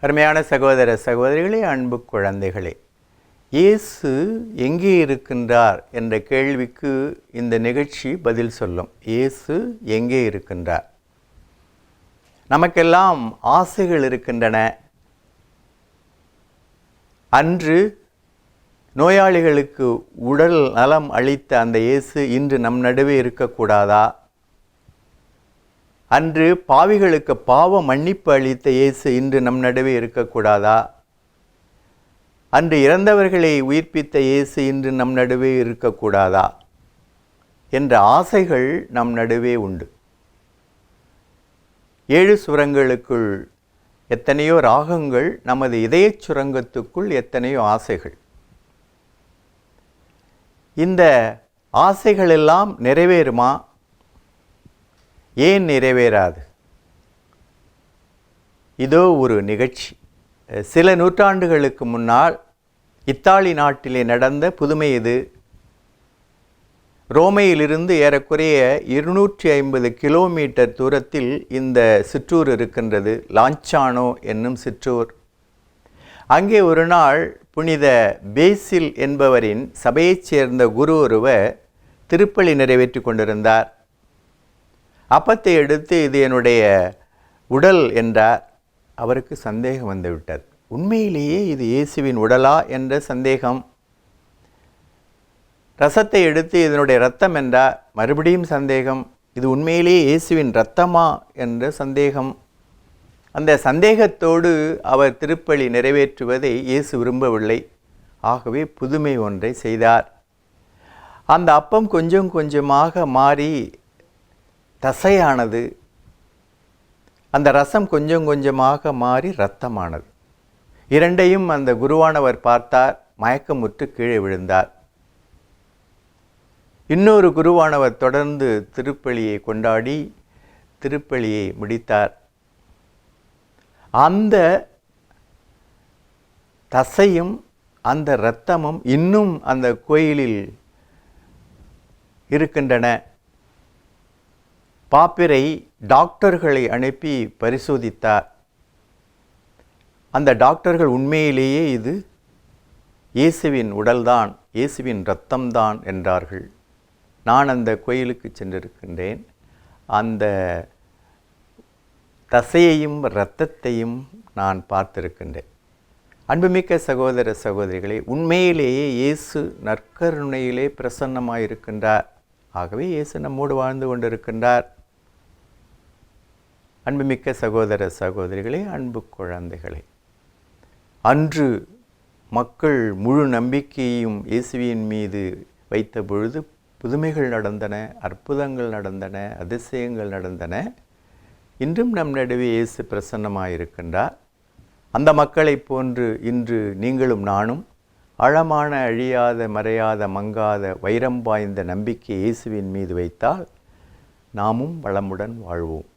அருமையான சகோதர சகோதரிகளே, அன்பு குழந்தைகளே, இயேசு எங்கே இருக்கின்றார் என்ற கேள்விக்கு இந்த நிகழ்ச்சி பதில் சொல்லும். இயேசு எங்கே இருக்கின்றார்? நமக்கெல்லாம் ஆசைகள் இருக்கின்றன. அன்று நோயாளிகளுக்கு உடல் நலம் அளித்த அந்த இயேசு இன்று நம் நடுவே இருக்கக்கூடாதா? அன்று பாவிகளுக்கு பாவ மன்னிப்பு அளித்த இயேசு இன்று நம் நடுவே இருக்கக்கூடாதா? அன்று இறந்தவர்களை உயிர்ப்பித்த இயேசு இன்று நம் நடுவே இருக்கக்கூடாதா என்ற ஆசைகள் நம் நடுவே உண்டு. 7 சுரங்களுக்குள் எத்தனையோ ராகங்கள், நமது இதயச் சுரங்கத்துக்குள் எத்தனையோ ஆசைகள். இந்த ஆசைகளெல்லாம் நிறைவேறுமா? ஏன் நிறைவேறாது? இதோ ஒரு நிகழ்ச்சி. சில நூற்றாண்டுகளுக்கு முன்னால் இத்தாலி நாட்டிலே நடந்த புதுமை இது. ரோமையிலிருந்து ஏறக்குறைய 250 கிலோமீட்டர் தூரத்தில் இந்த சிற்றூர் இருக்கின்றது, லாஞ்சானோ என்னும் சிற்றூர். அங்கே ஒரு நாள் புனித பேசில் என்பவரின் சபையைச் சேர்ந்த குரு ஒருவர் திருப்பலி நிறைவேற்றி கொண்டிருந்தார். அப்பத்தை எடுத்து இது என்னுடைய உடல் என்றார். அவருக்கு சந்தேகம் வந்துவிட்டது. உண்மையிலேயே இது இயேசுவின் உடலா என்ற சந்தேகம். ரசத்தை எடுத்து இதனுடைய இரத்தம் என்றார். மறுபடியும் சந்தேகம். இது உண்மையிலேயே இயேசுவின் இரத்தமா என்ற சந்தேகம். அந்த சந்தேகத்தோடு அவர் திருப்பலி நிறைவேற்றுவதை இயேசு விரும்பவில்லை. ஆகவே புதுமை ஒன்றை செய்தார். அந்த அப்பம் கொஞ்சம் கொஞ்சமாக மாறி தசையானது. அந்த ரசம் கொஞ்சம் கொஞ்சமாக மாறி இரத்தமானது. இரண்டையும் அந்த குருவானவர் பார்த்தார். மயக்கமுற்று கீழே விழுந்தார். இன்னொரு குருவானவர் தொடர்ந்து திருப்பலியை கொண்டாடி திருப்பலியை முடித்தார். அந்த தசையும் அந்த இரத்தமும் இன்னும் அந்த கோயிலில் இருக்கின்றன. பாப்பிரை டாக்டர்களை அனுப்பி பரிசோதித்தார். அந்த டாக்டர்கள் உண்மையிலேயே இது இயேசுவின் உடல்தான், இயேசுவின் இரத்தம்தான் என்றார்கள். நான் அந்த கோயிலுக்கு சென்றிருக்கின்றேன். அந்த தசையையும் இரத்தத்தையும் நான் பார்த்திருக்கின்றேன். அன்புமிக்க சகோதர சகோதரிகளே, உண்மையிலேயே இயேசு நற்கருணையிலே பிரசன்னமாயிருக்கின்றார். ஆகவே இயேசு நம்மோடு வாழ்ந்து கொண்டிருக்கின்றார். அன்புமிக்க சகோதர சகோதரிகளே, அன்பு குழந்தைகளே, அன்று மக்கள் முழு நம்பிக்கையும் இயேசுவின் மீது வைத்த பொழுது புதுமைகள் நடந்தன, அற்புதங்கள் நடந்தன, அதிசயங்கள் நடந்தன. இன்றும் நம் நடுவே இயேசு பிரசன்னமாயிருக்கின்றார். அந்த மக்களைப் போன்று இன்று நீங்களும் நானும் ஆழமான, அழியாத, மறையாத, மங்காத, வைரம் பாய்ந்த நம்பிக்கை இயேசுவின் மீது வைத்தால் நாமும் வளமுடன் வாழ்வோம்.